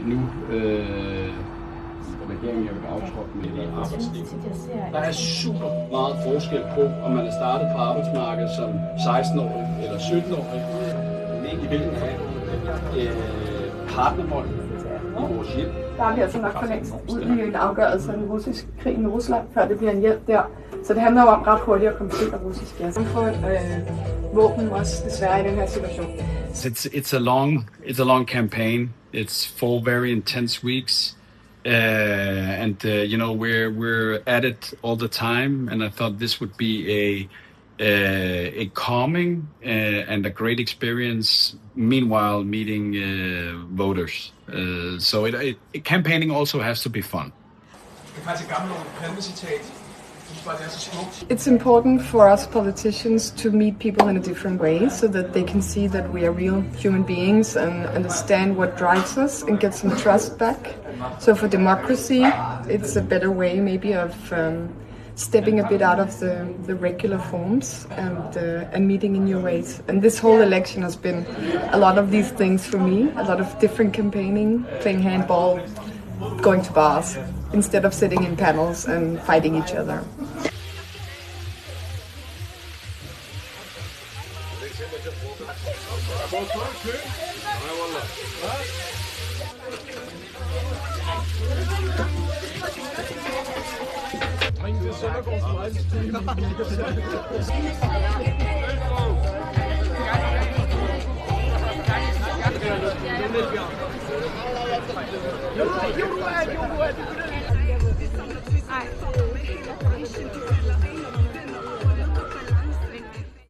nu regeringen er jo aftrådt med det arbejdsliv. Der er super meget forskel på, om man er startet på arbejdsmarkedet som 16-årig eller 17-årig, i hvilken fald partnervold i vores hjem. Der er vi altså nok for længst ud i en afgørelse af den russiske krig med Rusland, før det bliver en hjælp der. Så det handler jo om ret hurtigt at komme til at russisk gas. For våben også desværre i den her situation. It's a long campaign. It's 4 very intense weeks. You know, we're at it all the time, and I thought this would be a calming and a great experience. Meanwhile, meeting voters, so campaigning also has to be fun. It's important for us politicians to meet people in a different way so that they can see that we are real human beings and understand what drives us and get some trust back. So for democracy, it's a better way maybe of stepping a bit out of the regular forms and meeting in new ways. And this whole election has been a lot of these things for me, a lot of different campaigning, playing handball, going to bars, instead of sitting in panels and fighting each other. Jo,